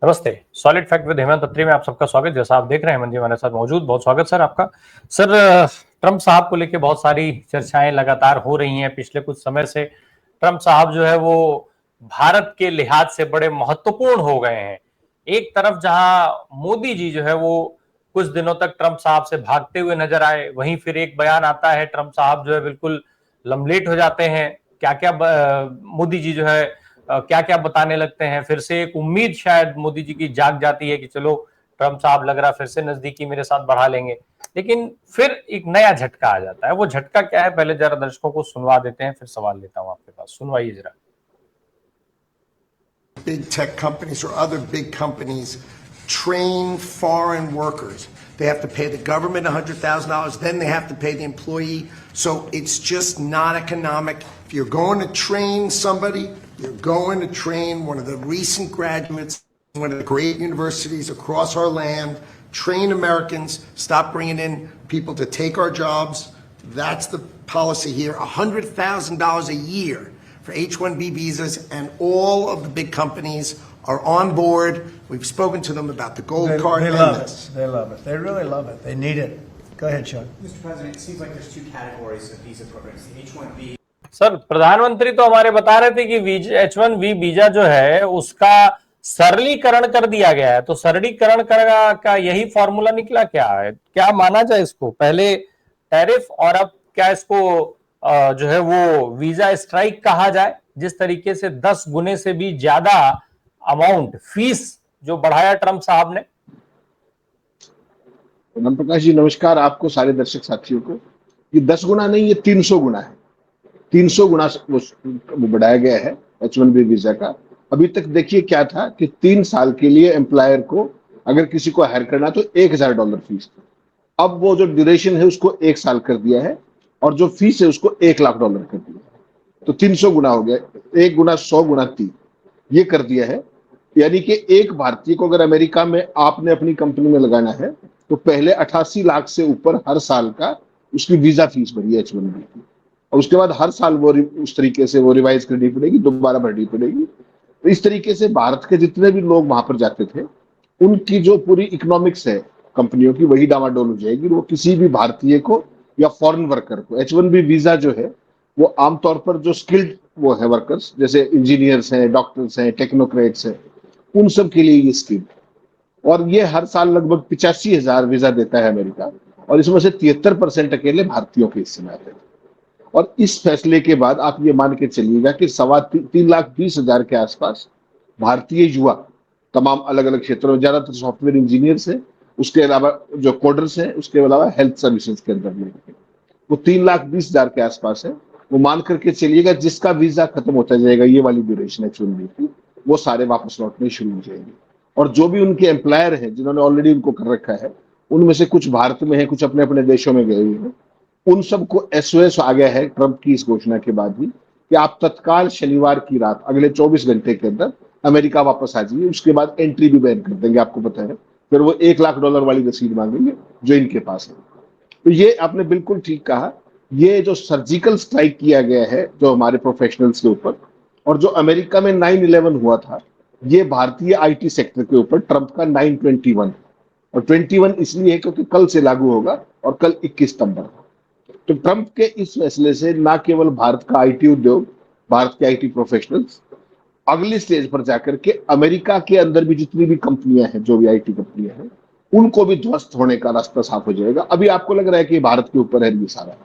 नमस्ते। Solid fact with Hemant अत्री में आप सबका स्वागत। जैसा आप देख रहे हैं हेमंत जी हमारे साथ मौजूद, बहुत स्वागत सर आपका। सर, ट्रंप साहब को लेकर बहुत सारी चर्चाएं लगातार हो रही हैं पिछले कुछ समय से। ट्रंप साहब जो है वो भारत के लिहाज से बड़े महत्वपूर्ण हो गए हैं। एक तरफ जहां मोदी जी जो है वो कुछ दिनों तक ट्रंप साहब से भागते हुए नजर आए, वहीं फिर एक बयान आता है ट्रंप साहब जो है बिल्कुल लमलेट हो जाते हैं। क्या क्या मोदी जी जो है क्या क्या बताने लगते हैं। फिर से एक उम्मीद शायद मोदी जी की जाग जाती है कि चलो ट्रंप साहब लग रहा फिर से नजदीकी मेरे साथ बढ़ा लेंगे, लेकिन फिर एक नया झटका आ जाता है। वो झटका क्या है, पहले जरा दर्शकों को सुनवा देते हैं, फिर सवाल लेता हूं आपके पास, सुनवाइए जरा। Big tech companies or other big companies train foreign workers. They have to pay the government $100,000, then they have to pay the employee. So it's just not economic. If you're going to train somebody, you're going to train one of the recent graduates, one of the great universities across our land. Train Americans, stop bringing in people to take our jobs. That's the policy here. $100,000 a year for H-1B visas, and all of the big companies are on board. We've spoken to them about the gold card. They love it. They love it. They really love it. They need it. Go ahead, Sean. Mr. President, it seems like there's two categories of visa programs. The H-1B. Sir, प्रधानमंत्री तो हमारे बता रहे थे कि H-1B visa जो है उसका सरलीकरण कर दिया गया है। तो सरलीकरण का यही फॉर्मूला निकला क्या है? क्या माना जाए इसको? पहले टैरिफ और अब क्या इसको जो है वो वीजा स्ट्राइक कहा जाए, जिस तरीके से 10 गुने से भी ज्यादा अमाउंट फीस जो बढ़ाया ट्रंप साहब ने। राम प्रकाश जी नमस्कार, आपको सारे दर्शक साथियों को। ये 10 गुना नहीं, ये 300 गुना है। 300 गुना वो बढ़ाया गया है H-1B वीजा का। अभी तक देखिए क्या था कि 3 साल के लिए एम्प्लॉयर को अगर किसी को हायर करना तो $1,000 फीस थी। अब वो जो ड्यूरेशन है उसको 1 साल कर दिया है और जो फीस है उसको $1,00,000 कर दिया है। तो 300 गुना हो गया, 1 गुना 100 गुना 3 ये कर दिया है। यानी कि एक भारतीय को अगर अमेरिका में आपने अपनी कंपनी में लगाना है तो पहले 88 लाख से ऊपर हर साल का उसकी वीजा फीस भरी है H-1B की, और उसके बाद हर साल वो उस तरीके से वो रिवाइज करनी पड़ेगी, दोबारा भरनी पड़ेगी। तो इस तरीके से भारत के जितने भी लोग वहां पर जाते थे उनकी जो पूरी इकोनॉमिक्स है कंपनियों की वही डामाडोल हो जाएगी। वो किसी भी भारतीय को या फॉरेन वर्कर को H-1B वीजा जो है वो आमतौर पर जो स्किल्ड वो है वर्कर्स, जैसे इंजीनियर्स हैं, डॉक्टर्स हैं, टेक्नोक्रेट्स हैं, उन सब के लिए ये स्कीम। और ये हर साल लगभग 85,000 वीजा देता है अमेरिका, और इसमें से 73% अकेले भारतीयों के हिस्से में आते हैं। और इस फैसले के बाद आप ये मान के चलिएगा कि 3,20,000 के आसपास भारतीय युवा तमाम अलग अलग क्षेत्रों में, ज्यादातर सॉफ्टवेयर इंजीनियर्स हैं, उसके अलावा जो कोडर्स हैं, उसके अलावा हेल्थ सर्विसेज के अंदर में वो 3,20,000 के आसपास है। वो मान करके चलिएगा जिसका वीजा खत्म होता जाएगा, ये वाली ड्यूरेशन H-1B की, वो सारे वापस लौटने शुरू हो जाएंगे। और जो भी उनके एम्प्लॉयर हैं जिन्होंने ऑलरेडी उनको कर रखा है, उनमें से कुछ भारत में है, कुछ अपने अपने देशों में गए हुए हैं, उन सबको SOS आ गया है ट्रंप की इस घोषणा के बाद भी कि आप तत्काल शनिवार की रात अगले 24 घंटे के अंदर अमेरिका वापस आ जाइए। उसके बाद एंट्री भी बैन कर देंगे, आपको पता है। फिर वो $1,00,000 वाली रसीद मांगेंगे जो इनके पास है। तो ये आपने बिल्कुल ठीक कहा, ये जो सर्जिकल स्ट्राइक किया गया है जो हमारे प्रोफेशनल्स के ऊपर, और जो अमेरिका में 9/11 हुआ था, ये भारतीय IT सेक्टर के ऊपर ट्रंप का 9/21, और 21 इसलिए है क्योंकि कल से लागू होगा और कल 21 सितंबर। तो ट्रंप के इस फैसले से न केवल भारत का IT उद्योग, भारत के IT प्रोफेशनल्स अगली स्टेज पर जाकर के अमेरिका के अंदर भी जितनी भी कंपनियां हैं, जो भी IT कंपनियां हैं, उनको भी ध्वस्त होने का रास्ता साफ हो जाएगा। अभी आपको लग रहा है कि भारत के ऊपर है ये सारा,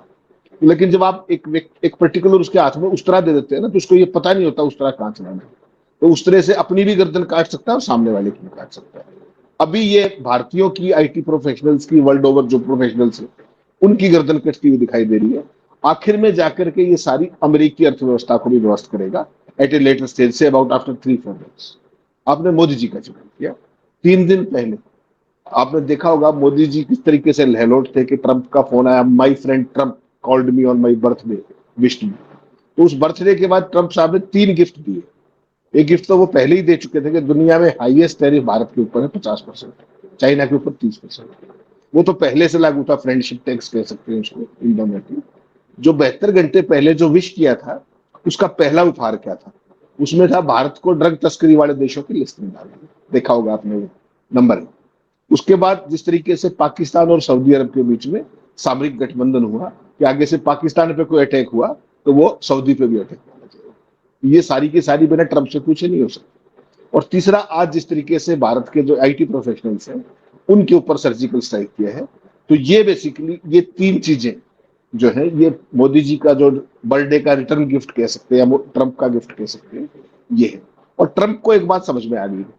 लेकिन जब आप एक पर्टिकुलर उसके हाथ में उस्तरा दे देते हैं ना, तो उसको ये पता नहीं होता उस्तरा कहां चलाना है। तो उस तरह से अपनी भी गर्दन काट सकता है और सामने वाले की भी काट सकता है। अभी ये भारतीयों की IT प्रोफेशनल्स की वर्ल्ड ओवर जो प्रोफेशनल्स है उनकी गर्दन कटती हुई दिखाई दे रही है। आखिर में जाकर के ये सारी अमेरिकी अर्थव्यवस्था को भी ध्वस्त करेगा एट ए लेटर स्टेज से, अबाउट आफ्टर 3-4 मंथ्स। आपने मोदी जी का जिक्र किया, 3 दिन पहले आपने देखा होगा मोदी जी किस तरीके से लहलोट थे कि ट्रंप का फोन आया, my friend Trump called me on my birthday, wished मी। तो उस बर्थडे के बाद ट्रंप साहब ने 3 गिफ्ट दिए। एक गिफ्ट तो वो पहले ही दे चुके थे कि दुनिया में हाईएस्ट टैरिफ भारत के ऊपर है 50%, चाइना के ऊपर 30%। वो तो पहले से लागू था, फ्रेंडशिप टैक्स कह सकते हैं उसको इंडिया में। जो 72 घंटे पहले जो विश किया था उसका पहला उपहार क्या था? उसमें था भारत को ड्रग तस्करी वाले देशों की लिस्ट में डालना। देखा होगा आपने नंबर है। उसके बाद जिस तरीके से पाकिस्तान और सऊदी अरब के बीच में सामरिक गठबंधन हुआ कि आगे से पाकिस्तान पे कोई अटैक हुआ तो वो सऊदी पे भी अटैक होना चाहिए, ये सारी की सारी बिना ट्रंप से पूछे नहीं हो सकती। और तीसरा, आज जिस तरीके से भारत के जो आईटी प्रोफेशनल्स हैं उनके ऊपर सर्जिकल स्ट्राइक किया है, तो ये बेसिकली ये तीन चीजें जो है ये मोदी जी का जो बर्थडे का रिटर्न गिफ्ट कह सकते हैं या ट्रंप का गिफ्ट कह सकते हैं, ये है। और ट्रंप को एक बात समझ में आ गई है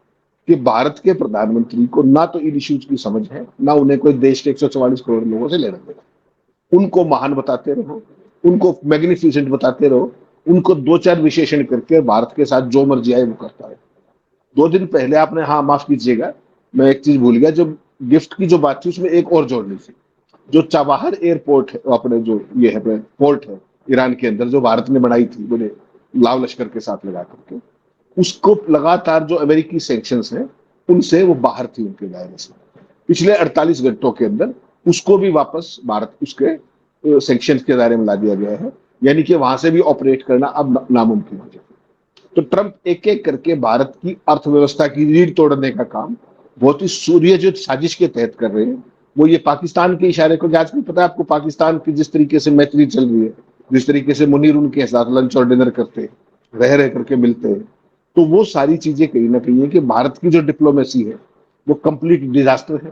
कि भारत के प्रधानमंत्री को ना तो इन इश्यूज की समझ है, ना उन्हें कोई देश के 144 करोड़ लोगों से लेना देना। उनको महान बताते रहो, उनको मैग्निफिसेंट बताते रहो, उनको दो चार विशेषण करके भारत के साथ जो मर्जी आए वो करता है। 2 दिन पहले आपने, हाँ माफ कीजिएगा मैं एक चीज भूल गया, जो गिफ्ट की जो बात थी उसमें एक और जोड़नी थी। जो चाबहार एयरपोर्ट है अपने जो ये है पोर्ट है ईरान के अंदर जो भारत ने बनाई थी बोले लाव लश्कर के साथ लगा करके, उसको लगातार जो अमेरिकी सैंक्शंस हैं उनसे वो बाहर थी उनके दायरे से। पिछले 48 घंटों के अंदर उसको भी वापस भारत उसके सैंक्शंस के दायरे में ला दिया गया है, यानी कि वहां से भी ऑपरेट करना अब नामुमकिन हो जाए। तो ट्रंप एक एक करके भारत की अर्थव्यवस्था की रीढ़ तोड़ने का काम बहुत ही सूर्यजित साजिश के तहत कर रहे हैं। वो ये पाकिस्तान के इशारे को, आज भी पता है आपको पाकिस्तान की जिस तरीके से मैत्री चल रही है, जिस तरीके से मुनीर उनके साथ लंच और डिनर करते हैं, रह करके मिलते हैं, तो वो सारी चीजें कहीं ना कहीं है कि भारत की जो डिप्लोमेसी है वो कंप्लीट डिजास्टर है।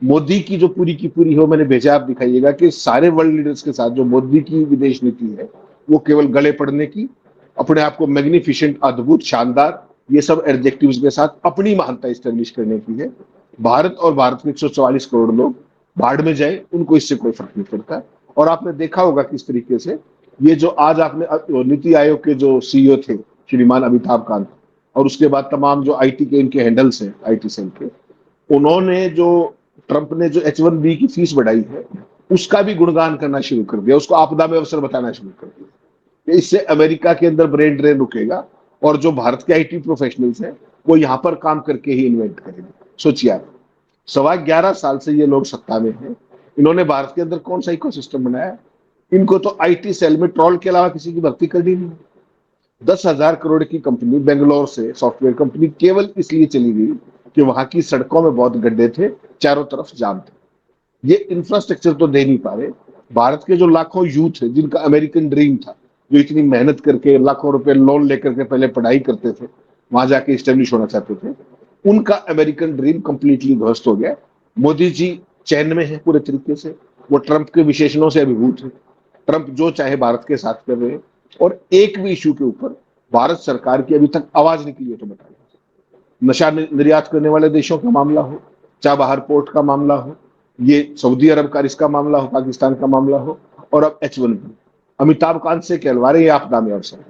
मोदी की जो पूरी की पूरी हो, मैंने भेजा आप दिखाइएगा कि सारे वर्ल्ड लीडर्स के साथ जो मोदी की विदेश नीति है वो केवल गले पड़ने की, अपने आप को मैग्निफिसेंट, अद्भुत, शानदार, ये सब एडजेक्टिव्स के साथ अपनी महानता स्टैब्लिश करने की है। भारत और भारत के 144 करोड़ लोग बाढ़ में जाए, उनको इससे कोई फर्क नहीं पड़ता। और आपने देखा होगा किस तरीके से ये जो आज आपने नीति आयोग के जो सीईओ थे श्रीमान अमिताभ कांत, और उसके बाद तमाम जो आईटी के इनके हैंडल्स हैं आईटी सेल के, उन्होंने जो ट्रंप ने जो H1B की फीस बढ़ाई है उसका भी गुणगान करना शुरू कर दिया, उसको आपदा में अवसर बताना शुरू कर दिया। इससे अमेरिका के अंदर ब्रेन ड्रेन रुकेगा और जो भारत के आईटी प्रोफेशनल्स हैं वो यहां पर काम करके ही इन्वेंट करेंगे। सोचिए आप, 11.25 साल से ये लोग सत्ता में हैं, इन्होंने भारत के अंदर कौन सा इकोसिस्टम बनाया? इनको तो आईटी सेल में ट्रोल के अलावा किसी की भर्ती करनी नहीं। 10,000 करोड़ की कंपनी बेंगलोर से सॉफ्टवेयर कंपनी केवल इसलिए चली गई कि वहां की सड़कों में बहुत गड्ढे थे, चारों तरफ जाम थे। ये इंफ्रास्ट्रक्चर तो दे नहीं पा रहे। भारत के जो लाखों यूथ है जिनका अमेरिकन ड्रीम था, जो इतनी मेहनत करके लाखों रुपए लोन लेकर के पहले पढ़ाई करते थे, वहां जाके स्टेब्लिश होना चाहते थे, उनका अमेरिकन ड्रीम कंप्लीटली ध्वस्त हो गया। मोदी जी चैन में है पूरे तरीके से, वो ट्रंप के विशेषणों से अभिभूत है। ट्रंप जो चाहे भारत के साथ कर रहे हैं, और एक भी इशू के ऊपर भारत सरकार की अभी तक आवाज निकली हो तो बताइए। नशा निर्यात करने वाले देशों का मामला हो, चाबहार पोर्ट का मामला हो, ये सऊदी अरब का इसका मामला हो, पाकिस्तान का मामला हो, और अब H1B अमिताभ कांत से कहलवा रहे, आपदा में अवसर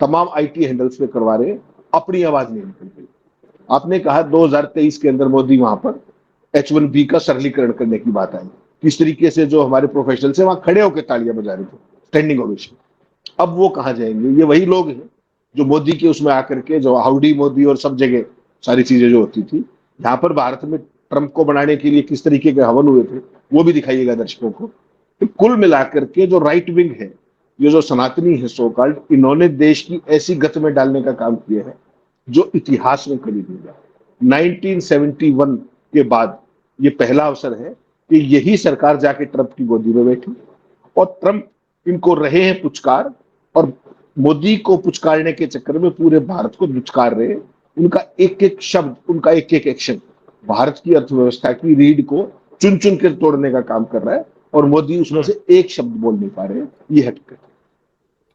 तमाम आईटी हैंडल्स पे करवा रहे, अपनी आवाज नहीं निकल रही। आपने कहा 2023 के अंदर मोदी वहां पर H1B का सरलीकरण करने की बात आई, किस तरीके से जो हमारे प्रोफेशनल से वहां खड़े होकर तालियां बजा रहे थे, स्टैंडिंग ओवेशन। अब वो कहां जाएंगे? ये वही लोग हैं जो मोदी के उसमें आकर के जो हाउडी मोदी और सब जगह सारी चीजें जो होती थी, यहाँ पर भारत में ट्रंप को बनाने के लिए किस तरीके के हवन हुए थे वो भी दिखाइएगा दर्शकों को। तो कुल मिलाकर के जो राइट विंग है, ये जो सनातनी है सो कॉल्ड, इन्होंने देश की ऐसी गत में डालने का काम किया है जो इतिहास में कभी नहीं हुआ। 1971 के बाद ये पहला अवसर है कि यही सरकार जाके ट्रंप की गोदी में बैठी, और ट्रंप इनको रहे हैं पुचकार, और मोदी को पुचकारने के चक्कर में पूरे भारत को दुचकार रहे हैं। उनका एक एक शब्द, उनका एक एक एक्शन भारत की अर्थव्यवस्था की रीढ़ को चुन चुन कर तोड़ने का काम कर रहा है, और मोदी उसमें से एक शब्द बोल नहीं पा रहे हैं। ये हकीकत।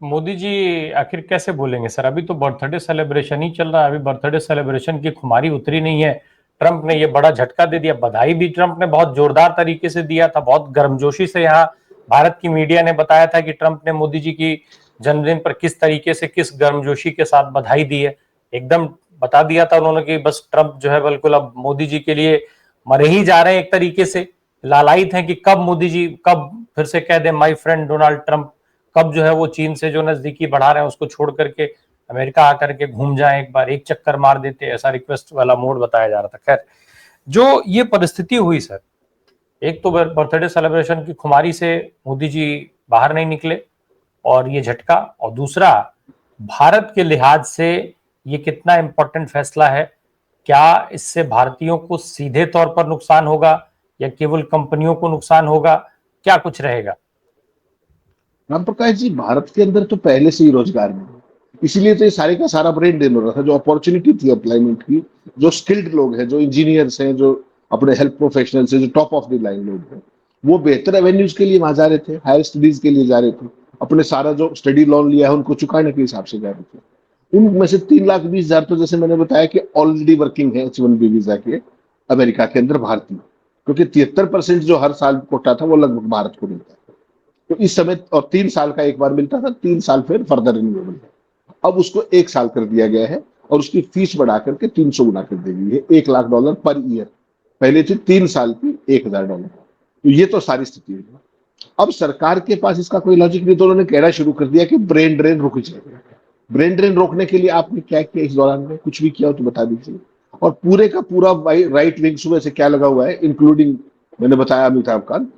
मोदी जी आखिर कैसे बोलेंगे सर? अभी तो बर्थडे सेलिब्रेशन ही चल रहा है, अभी बर्थडे सेलिब्रेशन की खुमारी उतरी नहीं है। ट्रंप ने ये बड़ा झटका दे दिया। बधाई भी ट्रंप ने बहुत जोरदार तरीके से दिया था, बहुत गर्मजोशी से। यहाँ भारत की मीडिया ने बताया था कि ट्रंप ने मोदी जी की जन्मदिन पर किस तरीके से, किस गर्मजोशी के साथ बधाई दी है। एकदम बता दिया था उन्होंने कि बस ट्रंप जो है बिल्कुल अब मोदी जी के लिए मरे ही जा रहे हैं। एक तरीके से लालायित हैं कि कब मोदी जी, कब फिर से कह दे माय फ्रेंड डोनाल्ड ट्रंप, कब जो है वो चीन से जो नजदीकी बढ़ा रहे हैं उसको छोड़ करके अमेरिका आकर के घूम जाए, एक बार एक चक्कर मार देते, ऐसा रिक्वेस्ट वाला मोड बताया जा रहा था। खैर, जो ये परिस्थिति हुई सर, एक तो बर्थडे सेलिब्रेशन की खुमारी से मोदी जी बाहर नहीं निकले और ये झटका, और दूसरा भारत के लिहाज से ये कितना इंपॉर्टेंट फैसला है क्या इससे भारतीयों को सीधे तौर पर नुकसान होगा या केवल कंपनियों को नुकसान होगा, क्या कुछ रहेगा? राम प्रकाश जी, भारत के अंदर तो पहले से ही रोजगार नहीं है, इसीलिए तो ये सारे का सारा ब्रेन ड्रेन हो रहा था। जो अपॉर्चुनिटी थी एम्प्लॉयमेंट की, जो स्किल्ड लोग हैं, जो इंजीनियर्स हैं, जो अपने हेल्थ प्रोफेशनल्स हैं, जो टॉप ऑफ द लाइन लोग हैं, वो बेहतर एवेन्यूज के लिए वहां जा रहे थे, हायर स्टडीज के लिए जा रहे थे, अपने सारा जो स्टडी लोन लिया है उनको चुकाने के हिसाब से जा रहे थे। उनमें से 3,20,000 तो जैसे मैंने बताया कि ऑलरेडी वर्किंग है H1B वीजा के अमेरिका के अंदर भारतीय, क्योंकि 73% जो हर साल कोटा था वो लगभग भारत को मिलता है। तो इस समय, और 3 साल का एक बार मिलता था, 3 साल फिर फर्दर रिन्यूएबल है। अब उसको 1 साल कर दिया गया है और उसकी फीस बढ़ा करके 300 गुना कर दी गई है, $1,00,000 पर ईयर। पहले थी 3 साल की $1,000। तो ये तो सारी स्थिति है। अब सरकार के पास इसका कोई लॉजिक नहीं, तो उन्होंने कहना शुरू कर दिया कि ब्रेन ड्रेन रुक जाएगा। ब्रेन ड्रेन रोकने के लिए आपने क्या किया इस दौरान में? कुछ भी किया हो तो बता दीजिए। और पूरे का पूरा राइट विंग सुबह से क्या लगा हुआ है, इंक्लूडिंग मैंने बताया अमिताभ कांत,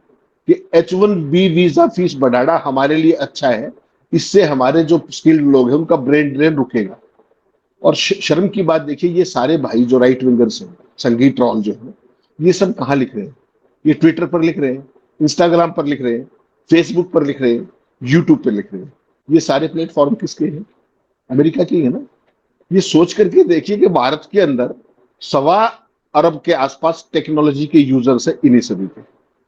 कि H1B वीजा फीस बढ़ाना हमारे लिए अच्छा है, इससे हमारे जो स्किल्ड लोग हैं उनका ब्रेन ड्रेन रुकेगा। और शर्म की बात देखिए, ये सारे भाई जो राइट विंगर्स हैं, संघी ट्रॉल जो है, ये सब कहाँ लिख रहे हैं? ये ट्विटर पर लिख रहे हैं, इंस्टाग्राम पर लिख रहे हैं, फेसबुक पर लिख रहे हैं, यूट्यूब पर लिख रहे हैं। ये सारे प्लेटफॉर्म किसके हैं? अमेरिका की है ना। ये सोच करके देखिए कि भारत के अंदर 1.25 अरब के आसपास टेक्नोलॉजी के यूजर्स है इन्हीं सभी के,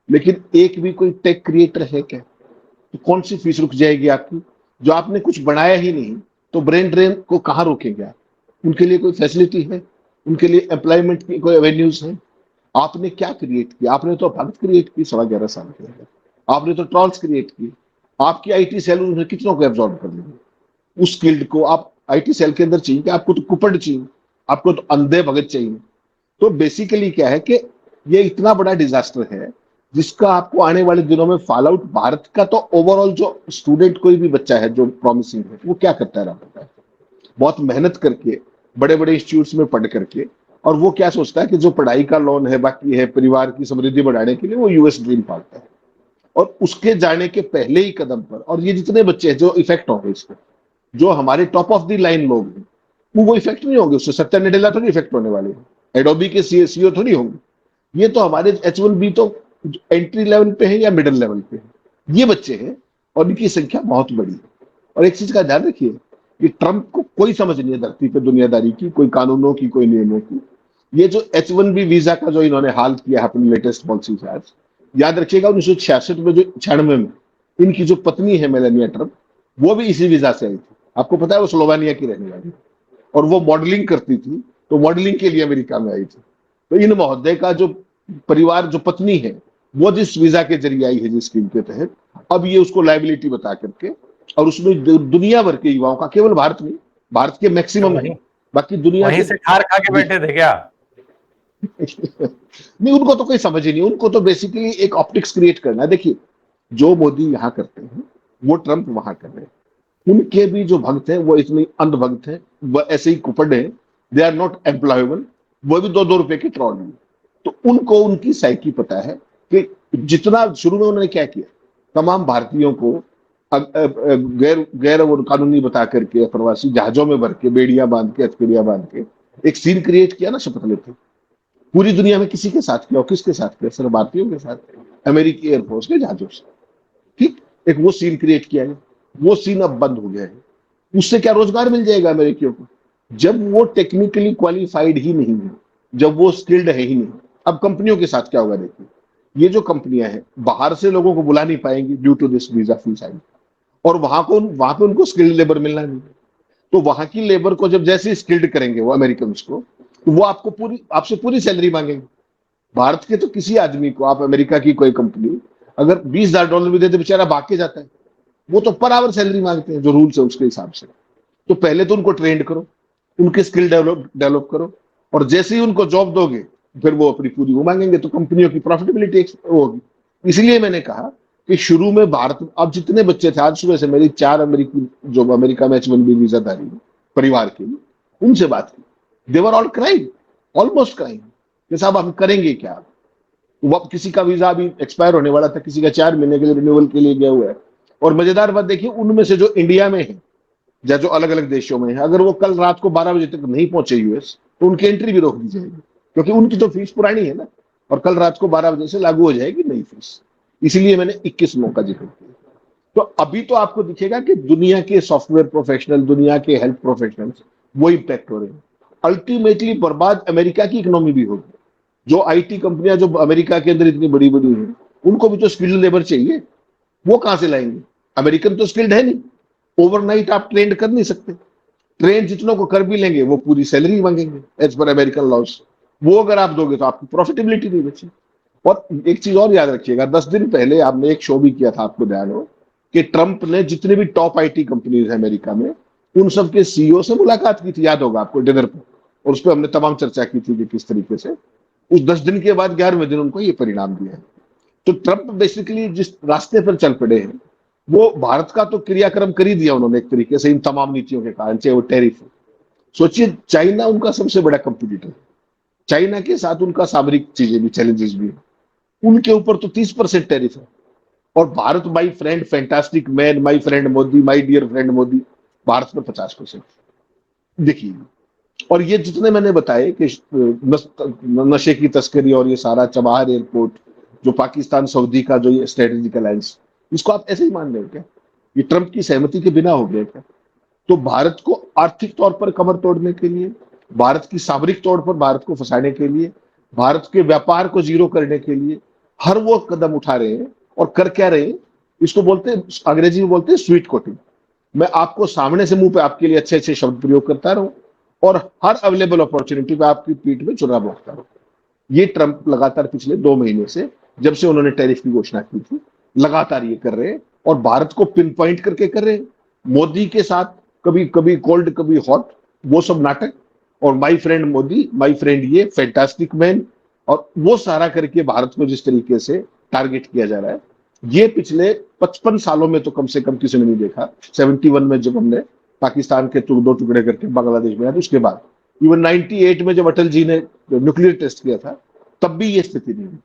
लेकिन एक भी कोई टेक क्रिएटर है क्या? तो कौन सी फीस रुक जाएगी आपकी? जो आपने कुछ बनाया ही नहीं, तो ब्रेन ड्रेन को कहाँ रोकेंगे आप? उनके लिए कोई फैसिलिटी है? उनके लिए एम्प्लॉयमेंट की कोई एवेन्यूज है? आपने क्या क्रिएट किया? आपने तो भारत क्रिएट की 11.25 साल के अंदर। आपने तो ट्रॉल्स क्रिएट की। आपकी आईटी सेल उन्हें कितनों को एब्जॉर्ब कर लेंगे? उस स्किल्ड को आप आईटी सेल के अंदर चाहिए कि आपको तो कुपड़ चाहिए, आपको तो अंधे भगत चाहिए? तो बेसिकली क्या है कि ये इतना बड़ा डिजास्टर है जिसका आपको आने वाले दिनों में फॉल आउट, भारत का तो ओवरऑल जो स्टूडेंट कोई भी बच्चा है जो प्रॉमिसिंग है, वो क्या करता है? राम, बहुत मेहनत करके बड़े बड़े इंस्टीट्यूट्स में पढ़ करके, और वो क्या सोचता है कि जो पढ़ाई का लोन है बाकी है परिवार की समृद्धि बढ़ाने के लिए, वो यूएस ड्रीम पालता है। और उसके जाने के पहले ही कदम पर, और ये जितने बच्चे हैं जो इफेक्ट होंगे इसको, जो हमारे टॉप ऑफ द लाइन लोग हैं, वो इफेक्ट नहीं होंगे उससे। सत्या नडेला थोड़ी इफेक्ट होने वाले हैं, एडोबी के सीईओ थोड़ी होंगे। ये तो हमारे H1B तो एंट्री लेवल पे है या मिडिल लेवल पे है, ये बच्चे हैं, और इनकी संख्या बहुत बड़ी है। और एक चीज का ध्यान रखिए कि ट्रंप को कोई समझ नहीं है धरती पे दुनियादारी की, कोई कानूनों की, कोई नियमों की। ये जो H1B वीजा का जो इन्होंने हाल किया है अपनी लेटेस्ट पॉलिसी से, आज याद रखिएगा 1966 में, जो 96 में इनकी जो पत्नी है मेलानिया ट्रंप, वो भी इसी वीजा से आई थी। आपको पता है वो स्लोवानिया की रहने वाली, और वो मॉडलिंग करती थी, तो मॉडलिंग के लिए अमेरिका में आई थी। तो इन महोदय का जो परिवार, जो पत्नी है, वो जिस वीजा के जरिए आई है, जिस स्कीम के तहत, अब ये उसको लायबिलिटी बता करके, और उसमें दुनिया भर के युवाओं का, केवल भारत नहीं, भारत के मैक्सिमम है, बाकी दुनिया वहीं से खार खा के बैठे थे क्या? नहीं, उनको तो कोई समझ ही नहीं। उनको तो बेसिकली एक ऑप्टिक्स क्रिएट करना है। देखिए, जो मोदी यहाँ करते हैं वो ट्रंप वहां कर रहे हैं। उनके भी जो भक्त हैं वो इतने अंधभक्त हैं, वो ऐसे ही कुपड़ हैं, दे आर नॉट एम्प्लॉयबल। वो भी 2-2 रुपए की ट्रॉल में। तो उनको उनकी साइकी पता है कि जितना शुरू में उन्होंने क्या किया, तमाम भारतीयों को गैर गैर वो कानूनी बता करके प्रवासी जहाजों में भर के, बेड़ियां बांध के, हथकड़ियां बांध के एक सीन क्रिएट किया ना शपथ लेते। पूरी दुनिया में किसी के साथ किया, किसके साथ किया? सिर्फ भारतीयों के साथ, अमेरिकी एयरफोर्स के जहाजों से। ठीक, एक वो सीन क्रिएट किया है, वो सीन अब बंद हो गया है। उससे क्या रोजगार मिल जाएगा अमेरिकियों को? जब वो टेक्निकली क्वालिफाइड ही नहीं है, जब वो स्किल्ड है ही नहीं, अब कंपनियों के साथ क्या होगा? देखिए, ये जो कंपनियां हैं बाहर से लोगों को बुला नहीं पाएंगी due to this visa fee sign, और वहां पे उनको स्किल्ड लेबर मिलना नहीं। तो वहां की लेबर को जब जैसे स्किल्ड करेंगे वो अमेरिकन को, तो वो आपसे पूरी सैलरी मांगेंगे। भारत के तो किसी आदमी को आप अमेरिका की कोई कंपनी अगर $20,000 भी दे तो बेचारा भाग के जाता है। वो तो पर आवर सैलरी मांगते हैं जो रूल्स है उसके हिसाब से। तो पहले तो उनको ट्रेंड करो, उनके स्किल डेवलप करो, और जैसे ही उनको जॉब दोगे फिर वो अपनी पूरी वो मांगेंगे, तो कंपनियों की प्रॉफिटेबिलिटी होगी। इसलिए मैंने कहा कि शुरू में भारत, अब जितने बच्चे थे, आज सुबह से मेरी 4 अमेरिकी जो अमेरिका में H1B वीजाधारी परिवार के, उनसे बात की, they were all crying, almost crying कि साहब हम करेंगे क्या? वो किसी का वीजा अभी एक्सपायर होने वाला था, किसी का 4 महीने के लिए रिन्यूअल के लिए गया हुआ है। और मजेदार बात देखिए, उनमें से जो इंडिया में है या जो अलग अलग देशों में है, अगर वो कल रात को 12 बजे तक नहीं पहुंचे यूएस, तो उनकी एंट्री भी रोक दी जाएगी, क्योंकि उनकी तो फीस पुरानी है ना, और कल रात को 12 बजे से लागू हो जाएगी नई फीस। इसलिए मैंने 21 का जिक्र किया। तो अभी तो आपको दिखेगा कि दुनिया के सॉफ्टवेयर प्रोफेशनल, दुनिया के हेल्थ प्रोफेशनल्स वो इम्पैक्ट हो रहे हैं। अल्टीमेटली बर्बाद अमेरिका की इकोनॉमी भी होगी। जो आईटी कंपनियां जो अमेरिका के अंदर इतनी बड़ी बड़ी हैं, उनको भी तो स्किल्ड लेबर चाहिए, वो कहां से लाएंगे? अमेरिकन तो स्किल्ड है नहीं, ओवरनाइट आप ट्रेंड कर नहीं सकते। ट्रेन जितनों को कर भी लेंगे वो पूरी सैलरी मांगेंगे एज पर अमेरिकन लॉज। वो अगर आप दोगे तो आपकी प्रॉफिटेबिलिटी नहीं बची। और एक चीज और याद रखिएगा, 10 दिन पहले आपने एक शो भी किया था, आपको ध्यान हो कि ट्रंप ने जितने भी टॉप आईटी कंपनीज है अमेरिका में, उन सब के सीईओ से मुलाकात की थी, याद होगा आपको, डिनर पर। और उस पर हमने तमाम चर्चा की थी कि किस तरीके से उस 10 दिन के बाद 11वें दिन उनको ये परिणाम दिया है। तो ट्रंप बेसिकली जिस रास्ते पर चल पड़े हैं, वो भारत का तो क्रियाक्रम कर ही दिया उन्होंने एक तरीके से इन तमाम नीतियों के कारण, चाहे वो टैरिफ हो। सोचिए, चाइना उनका सबसे बड़ा कंपटीटर, चाइना के साथ उनका सामरिक चीजें भी, चैलेंजेस भी है, उनके ऊपर तो 30% टैरिफ है। और Bharat, my friend fantastic man, my friend Modi, my dear friend Modi, Bharat पर 50%। देखिए, और ये जितने मैंने बताए कि नशे की तस्करी और ये सारा चबाहर एयरपोर्ट, जो पाकिस्तान सऊदी का जो ये स्ट्रेटेजिक अलायंस, इसको आप ऐसे ही मान रहे हो क्या? ये ट्रंप की सहमति के बिना हो गया क्या? तो भारत को आर्थिक तौर पर कमर तोड़ने के लिए, भारत की सामरिक तौर पर भारत को फंसाने के लिए, भारत के व्यापार को जीरो करने के लिए हर वो कदम उठा रहे हैं। और कर क्या रहे हैं? इसको बोलते हैं, अंग्रेजी में बोलते हैं स्वीट कोटिंग। मैं आपको सामने से मुंह पे आपके लिए अच्छे अच्छे शब्द प्रयोग करता रहूं और हर अवेलेबल अपॉर्चुनिटी पे आपकी पीठ में चुना बोलता रहूं। ये ट्रंप लगातार पिछले 2 महीने से, जब से उन्होंने टैरिफ की घोषणा की थी, लगातार ये कर रहे हैं और भारत को पिन पॉइंट करके कर रहे हैं। मोदी के साथ कभी कभी कोल्ड कभी हॉट, वो सब नाटक, और माई फ्रेंड मोदी, माई फ्रेंड ये फैंटास्टिक मैन, और वो सारा करके भारत को जिस तरीके से टारगेट किया जा रहा है, ये पिछले 55 सालों में तो कम से कम किसी ने नहीं देखा। 71 में जब हमने पाकिस्तान के 2 टुकड़े करके बांग्लादेश में आए, उसके बाद इवन 98 में जब अटल जी ने न्यूक्लियर टेस्ट किया था, तब भी ये स्थिति नहीं हुई।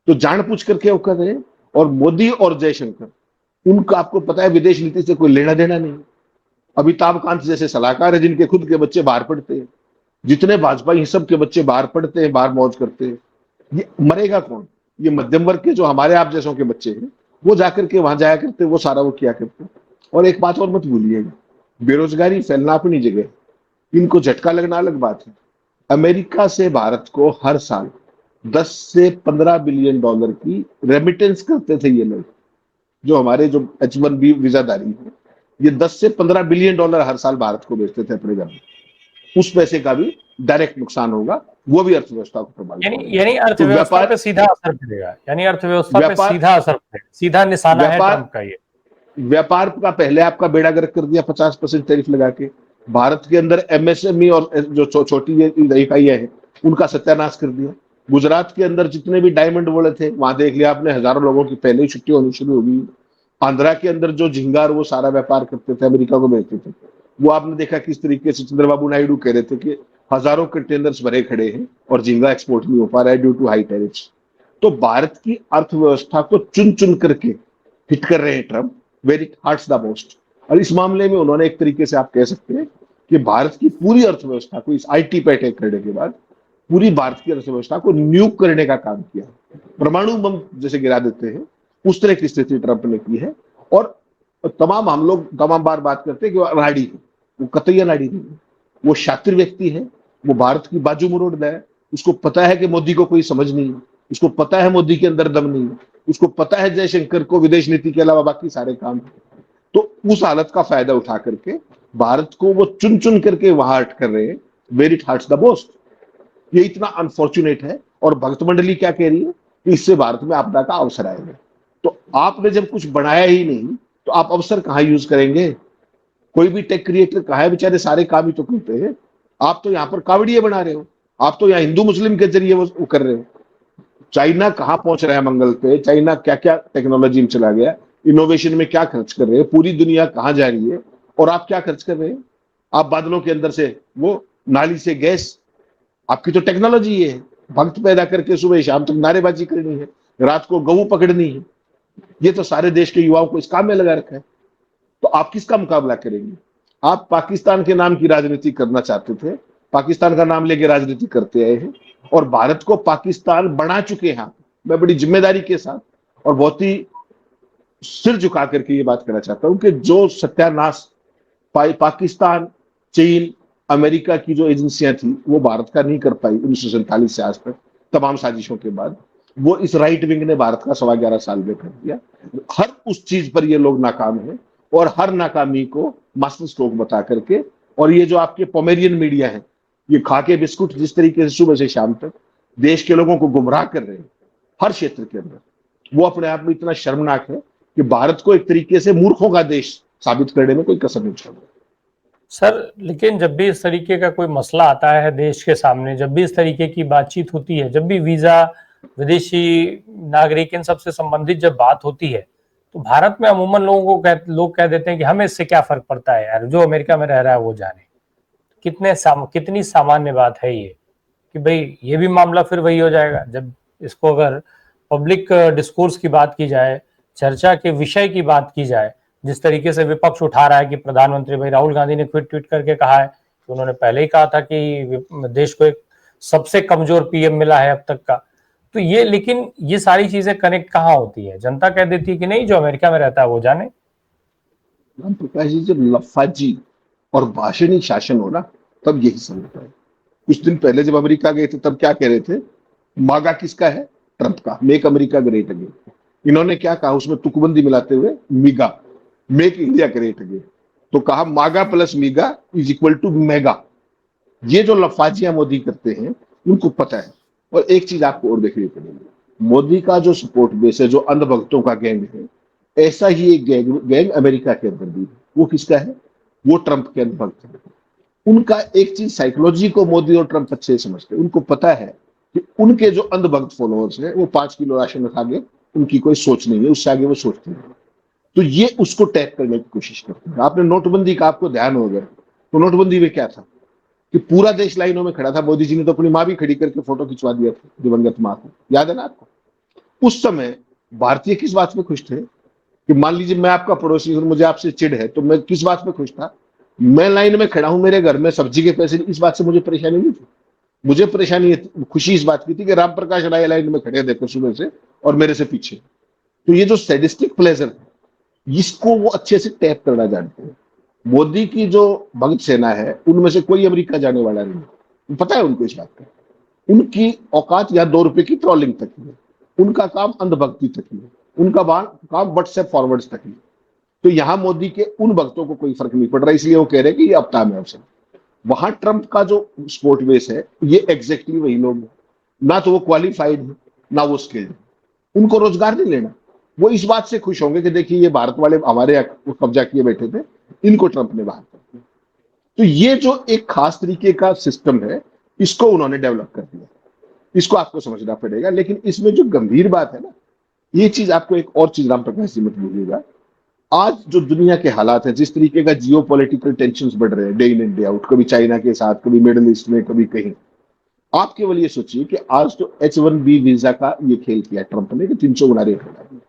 तो जानबूझ करके वो कर रहे हैं। और मोदी और जयशंकर, उनका आपको पता है विदेश नीति से कोई लेना देना नहीं। अमिताभ कांत जैसे सलाहकार है जिनके खुद के बच्चे बाहर पढ़ते हैं, जितने वाजपेयी सब के बच्चे बाहर पढ़ते हैं, बाहर मौज करते हैं। ये मरेगा कौन? ये मध्यम वर्ग के जो हमारे आप जैसों के बच्चे हैं, वो जाकर के वहां जाया करते, वो सारा वो किया करते। और एक बात और मत भूलिएगा, बेरोजगारी फैलना अपनी जगह, इनको झटका लगना अलग बात है। अमेरिका से भारत को हर साल 10 से 15 बिलियन डॉलर की रेमिटेंस करते थे ये लोग, जो हमारे जो H1B वीजाधारी है, ये 10 से 15 बिलियन डॉलर हर साल भारत को बेचते थे अपने घर में। उस पैसे का भी डायरेक्ट नुकसान होगा, वो भी अर्थव्यवस्था को प्रभावित करेगा। यानी अर्थव्यवस्था पे सीधा असर पड़ेगा, यानी अर्थव्यवस्था पे सीधा असर पड़ेगा, सीधा निशाना है ट्रंप का ये। व्यापार का पहले आपका बेड़ा गर्क कर दिया 50% टैरिफ लगा के। भारत के अंदर एमएसएमई और जो छोटी इकाइयां हैं, उनका सत्यानाश कर दिया। गुजरात के अंदर जितने भी डायमंड बोले थे, वहां देख लिया आपने, हजारों लोगों की पहले ही छुट्टी होनी शुरू हो गई। आंध्रा के अंदर जो झिंगार वो सारा व्यापार करते थे, अमेरिका को बेचते थे, वो आपने देखा किस तरीके से चंद्रबाबू नायडू कह रहे थे कि हजारों कंटेनर्स भरे खड़े हैं और झींगा एक्सपोर्ट नहीं हो पा रहा है ड्यू टू हाई टैरिफ्स। तो भारत की अर्थव्यवस्था को चुन चुन करके हिट कर रहे हैं Trump, where it hurts the most. और इस मामले में उन्होंने एक तरीके से आप कह सकते हैं कि भारत की पूरी अर्थव्यवस्था को इस आईटी पे अटैक करने के बाद पूरी भारत की अर्थव्यवस्था को न्यूक करने का काम किया। परमाणु बम जैसे गिरा देते हैं, उस तरह की स्थिति ट्रंप ने की है। और हम लोग तमाम बार बात करते हैं कि वो अनाड़ी है, वो कतई अनाड़ी नहीं है, वो शातिर व्यक्ति है, वो भारत की बाजू मरोड़ है। उसको पता है कि मोदी को कोई समझ नहीं है, उसको पता है मोदी के अंदर दम नहीं है, उसको पता है जयशंकर को विदेश नीति के अलावा बाकी सारे काम। तो उस हालत का फायदा उठा करके भारत को वो चुन चुन करके वहां हट कर रहे हैं, where it hurts the most. ये इतना अनफॉर्चुनेट है। और भक्त मंडली क्या कह रही है कि इससे भारत में आपदा का अवसर आएगा। तो आपने जब कुछ बनाया ही नहीं, तो आप अवसर कहां यूज करेंगे? कोई भी टेक क्रिएटर कहा है, बेचारे सारे काम ही तो करते हैं। आप तो यहाँ पर कावड़िए बना रहे हो, आप तो यहाँ हिंदू मुस्लिम के जरिए वो कर रहे हो। चाइना कहाँ पहुंच रहा है मंगल पे, चाइना क्या क्या टेक्नोलॉजी में चला गया, इनोवेशन में क्या खर्च कर रहे हैं, पूरी दुनिया कहाँ जा रही है, और आप क्या खर्च कर रहे हैं? आप बादलों के अंदर से वो नाली से गैस, आपकी तो टेक्नोलॉजी ये है। भक्त पैदा करके सुबह शाम तक नारेबाजी करनी है, रात को गऊ पकड़नी है। ये तो सारे देश के युवाओं को इस काम में लगा रखा है। तो आप किसका मुकाबला करेंगे? आप पाकिस्तान के नाम की राजनीति करना चाहते थे, पाकिस्तान का नाम लेके राजनीति करते आए हैं और भारत को पाकिस्तान बना चुके हैं। मैं बड़ी जिम्मेदारी के साथ और बहुत ही सिर झुका करके ये बात कहना चाहता हूं कि जो सत्यानाश पाकिस्तान, चीन, अमेरिका की जो एजेंसियां थी वो भारत का नहीं कर पाई 1947 से आज तक, तमाम साजिशों के बाद, वो इस राइट विंग ने भारत का 11.25 साल में कर दिया। हर उस चीज पर ये लोग नाकाम है और हर नाकामी को मास्टर स्ट्रोक बता करके, और ये जो आपके पोमेरियन मीडिया है, ये खा के बिस्कुट जिस तरीके से सुबह से शाम तक देश के लोगों को गुमराह कर रहे हैं हर क्षेत्र के अंदर, वो अपने आप में इतना शर्मनाक है कि भारत को एक तरीके से मूर्खों का देश साबित करने में कोई कसर नहीं छोड़। सर लेकिन जब भी इस तरीके का कोई मसला आता है देश के सामने, जब भी इस तरीके की बातचीत होती है, जब भी वीजा, विदेशी नागरिक, इन सबसे संबंधित जब बात होती है, तो भारत में अमूमन लोग कह देते हैं कि हमें इससे क्या फर्क पड़ता है यार, जो अमेरिका में रह रहा है वो जाने। कितनी सामान्य बात है ये कि भाई ये भी मामला फिर वही हो जाएगा। जब इसको अगर पब्लिक डिस्कोर्स की बात की जाए, चर्चा के विषय की बात की जाए, जिस तरीके से विपक्ष उठा रहा है कि प्रधानमंत्री भाई राहुल गांधी ने ट्वीट करके कहा है कि उन्होंने पहले ही कहा था कि देश को एक सबसे कमजोर पीएम मिला है अब तक का, तो ये, लेकिन ये सारी चीजें कनेक्ट कहाँ होती है? जनता कह देती है कि नहीं, जो अमेरिका में रहता है वो जाने। राम प्रकाश जी, जब लफाजी और भाषणी शासन हो ना तब यही समझता है। कुछ दिन पहले जब अमेरिका गए थे तब क्या कह रहे थे, मागा किसका है? ट्रंप का, मेक अमेरिका ग्रेट अगेन। इन्होंने क्या कहा उसमें तुकबंदी मिलाते हुए, मीगा, मेक इंडिया ग्रेट अगेन। तो कहा मागा plus मीगा is equal to mega. ये जो लफाजियां मोदी करते हैं उनको पता है। और एक चीज आपको और देखनी पड़ेगी, मोदी का जो सपोर्ट बेस है, जो अंधभक्तों का गैंग है, ऐसा ही एक गैंग अमेरिका के अंदर भी है। वो किसका है? वो ट्रंप के अंधभक्त है। उनका एक चीज, साइकोलॉजी को मोदी और ट्रंप अच्छे से समझते हैं। उनको पता है कि उनके जो अंधभक्त फॉलोअर्स हैं वो 5 किलो राशन आगे उनकी कोई सोच नहीं है, उससे आगे वो सोचते हैं। तो ये उसको टैग करने की कोशिश करते हैं। आपने नोटबंदी का, आपको ध्यान हो गया, तो नोटबंदी में क्या था कि पूरा देश लाइनों में खड़ा था। मोदी जी ने तो अपनी माँ भी खड़ी करके फोटो खिंचवा दिया था, दिवंगत माँ को, याद है ना आपको? उस समय भारतीय किस बात में खुश थे कि मान लीजिए मैं आपका पड़ोसी हूं, मुझे आपसे चिढ़ है, तो मैं किस बात में खुश था? मैं लाइन में खड़ा हूं, मेरे घर में सब्जी के पैसे, इस बात से मुझे परेशानी नहीं थी। मुझे परेशानी, खुशी इस बात की थी कि राम प्रकाश राय लाइन में खड़े देखो सुबह से और मेरे से पीछे। तो ये जो सैडिस्टिक प्लेजर है, इसको वो अच्छे से टैप करना जानते हैं। मोदी की जो भक्त सेना है उनमें से कोई अमेरिका जाने वाला नहीं, पता है उनको इस बात का। उनकी औकात या 2 रुपए की ट्रोलिंग तक है, उनका काम अंधभक्ति तक है, उनका काम व्हाट्सएप फॉरवर्ड्स तक है। तो यहां मोदी के उन भक्तों को कोई फर्क नहीं पड़ रहा, इसलिए वो कह रहे हैं कि ये अपता में अवसर। वहां ट्रंप का जो सपोर्ट बेस है ये एग्जैक्टली वही लोग हैं, ना तो वो क्वालिफाइड है ना वो स्किल्ड है। उनको रोजगार नहीं लेना, वो इस बात से खुश होंगे कि देखिए ये भारत वाले हमारे कब्जा किए बैठे थे, इनको ट्रंप ने बाहर कर दिया। तो ये जो एक खास तरीके का सिस्टम है, इसको उन्होंने डेवलप कर दिया, इसको आपको समझना पड़ेगा। लेकिन इसमें जो गंभीर बात है ना, ये चीज आपको एक और चीज राम प्रकाश जी मत भूलिएगा, आज जो दुनिया के हालात है, जिस तरीके का जियो पॉलिटिकल टेंशन बढ़ रहे हैं day in and day out, कभी चाइना के साथ, कभी मिडिल ईस्ट में, कभी कहीं, आप केवल ये सोचिए कि आज तो H1B वीजा का ये खेल किया ट्रंप ने कि 300 गुना रेट बढ़ा दिया।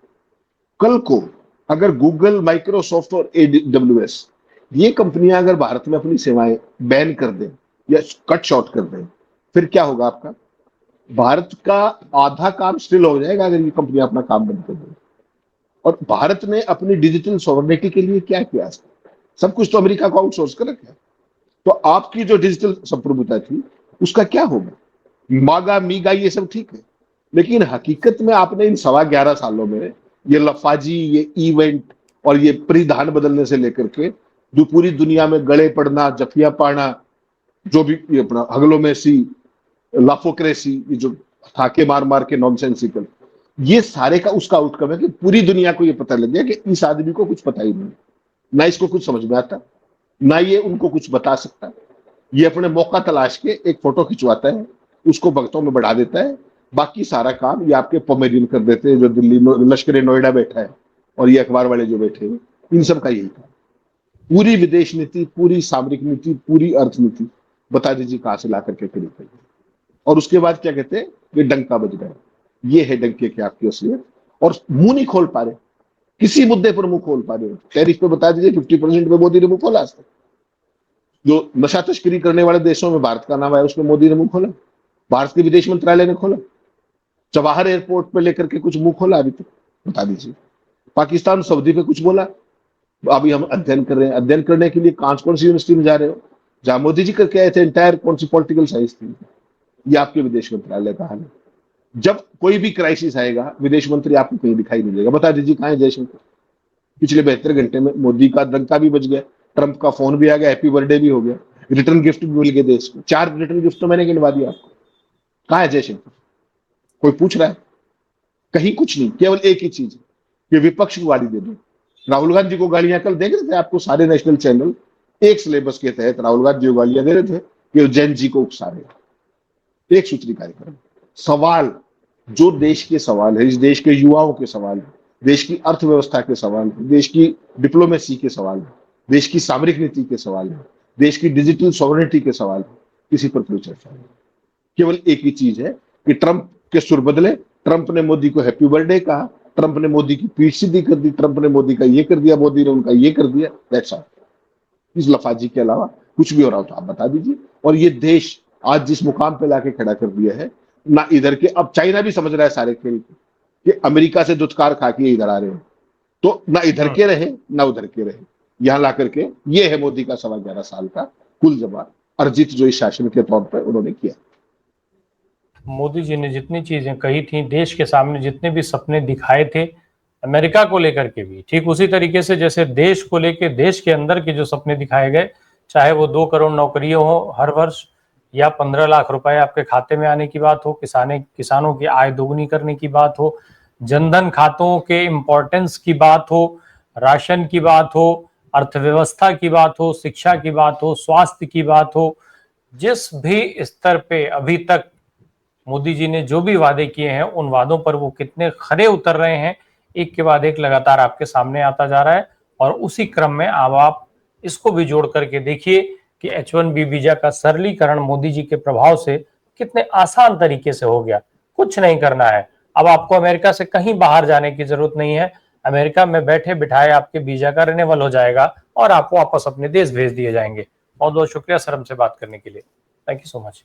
कल को अगर गूगल, माइक्रोसॉफ्ट और AWS ये कंपनियां अगर भारत में अपनी सेवाएं बैन कर दें या कट शॉर्ट कर दें, फिर क्या होगा आपका? भारत का आधा काम स्टिल हो जाएगा अगर ये कंपनियां अपना काम बंद कर दें। और भारत ने अपनी डिजिटल सॉवरेनिटी के लिए क्या किया? सब कुछ तो अमेरिका को आउटसोर्स कर रखा है। तो आपकी जो डिजिटल संप्रभुता थी उसका क्या होगा? मागा, मीगा, ये सब ठीक है, लेकिन हकीकत में आपने इन 11.25 सालों में ये लफाजी, ये इवेंट और ये परिधान बदलने से लेकर के जो पूरी दुनिया में गले पड़ना, जफिया पाना, जो भी ये अपना हगलो में सी लाफोक्रेसी, ये जो ठाके मार मार के नॉनसेंसिकल, ये सारे का उसका आउटकम है कि पूरी दुनिया को ये पता लग गया कि इस आदमी को कुछ पता ही नहीं, ना इसको कुछ समझ में आता, ना ये उनको कुछ बता सकता। ये अपने मौका तलाश के एक फोटो खिंचवाता है, उसको भक्तों में बढ़ा देता है, बाकी सारा काम ये आपके पोमेरियन कर देते हैं जो दिल्ली लश्कर नोएडा बैठा है और ये अखबार वाले जो बैठे हैं, इन सब का यही काम। पूरी विदेश नीति, पूरी सामरिक नीति, पूरी अर्थनीति बता दीजिए कहां से ला करके खड़ी करिए। और उसके बाद क्या कहते हैं? ये डंका बज रहा है। ये है डंके की आपकी असलियत। और मुंह नहीं खोल पा रहे, किसी मुद्दे पर मुंह खोल पा रहे हो। टैरिफ पे बता दीजिए 50% पे मोदी ने मुंह खोला आज तक। जो नशा तस्करी करने वाले देशों में भारत का नाम आया, उसमें मोदी ने मुंह खोला, भारत के विदेश मंत्रालय ने खोला, चबाहर एयरपोर्ट पे लेकर के कुछ मुंह खोला अभी तक? बता दीजिए। पाकिस्तान सऊदी पे कुछ बोला? अभी हम अध्ययन कर रहे हैं। अध्ययन करने के लिए कौन सी यूनिवर्सिटी में जा रहे हो? जहां मोदी जी करके आए थे, इंटायर कौन सी पॉलिटिकल साइंस थी? ये आपके विदेश मंत्रालय का हाल है। जब कोई भी क्राइसिस आएगा, विदेश मंत्री आपको कहीं दिखाई नहीं देगा। बता दीजिए कहां है जयशंकर? पिछले 72 घंटे में मोदी का डंका भी बज गया, ट्रंप का फोन भी आ गया, हैप्पी बर्थडे भी हो गया, रिटर्न गिफ्ट भी मिल गए देश को। 4 रिटर्न गिफ्ट तो मैंने गिनवा दिया आपको। कहां है जयशंकर? कोई पूछ रहा है? कहीं कुछ नहीं। केवल एक ही चीज है कि विपक्ष को गाली दे दो। राहुल गांधी को गालियां कल देख रहे थे आपको सारे नेशनल चैनल, एक सिलेबस के तहत राहुल गांधी को गालियां दे रहे थे कि जैन जी को उकसा रहे। एक सूत्री कार्यक्रम। सवाल जो देश के सवाल है, इस देश के युवाओं के सवाल है, देश की अर्थव्यवस्था के सवाल है, देश की डिप्लोमेसी के सवाल है, देश की सामरिक नीति के सवाल है, देश की डिजिटल सॉवरेनिटी के सवाल है, किसी पर कोई चर्चा नहीं। केवल एक ही चीज है कि ट्रंप के सुर बदले। ट्रंप ने मोदी को हैप्पी बर्थडे कहा, ट्रंप ने मोदी की पीठ सीधी कर दी, ट्रंप ने मोदी का ये कर दिया, मोदी ने उनका ये कर दिया। That's all. इस लफाजी के अलावा कुछ भी हो रहा हो तो आप बता दीजिए। और ये देश आज जिस मुकाम पे लाके खड़ा कर दिया है, ना इधर के, अब चाइना भी समझ रहा है सारे खेल कि अमेरिका से दुत्कार खा के इधर आ रहे हो, तो ना इधर के रहे ना उधर के रहे। यहां ला करके ये है मोदी का 11.25 साल का कुल जवाब अर्जित जो इस शासन के तौर पर उन्होंने किया। मोदी जी ने जितनी चीजें कही थी, देश के सामने जितने भी सपने दिखाए थे अमेरिका को लेकर के भी, ठीक उसी तरीके से जैसे देश को लेकर देश के अंदर के जो सपने दिखाए गए, चाहे वो 2 करोड़ नौकरियां हो हर वर्ष, या 15 लाख रुपए आपके खाते में आने की बात हो, किसानों की आय दोगुनी करने की बात हो, जनधन खातों के इम्पोर्टेंस की बात हो, राशन की बात हो, अर्थव्यवस्था की बात हो, शिक्षा की बात हो, स्वास्थ्य की बात हो, जिस भी स्तर पे अभी तक मोदी जी ने जो भी वादे किए हैं, उन वादों पर वो कितने खरे उतर रहे हैं, एक के बाद एक लगातार आपके सामने आता जा रहा है। और उसी क्रम में अब आप इसको भी जोड़ करके देखिए कि H1B वीजा का सरलीकरण मोदी जी के प्रभाव से कितने आसान तरीके से हो गया। कुछ नहीं करना है, अब आपको अमेरिका से कहीं बाहर जाने की जरूरत नहीं है। अमेरिका में बैठे बिठाए आपके वीजा का रिन्यूअल हो जाएगा और आप वापस अपने देश भेज दिए जाएंगे। बहुत बहुत शुक्रिया सर हमसे बात करने के लिए। Thank you so much.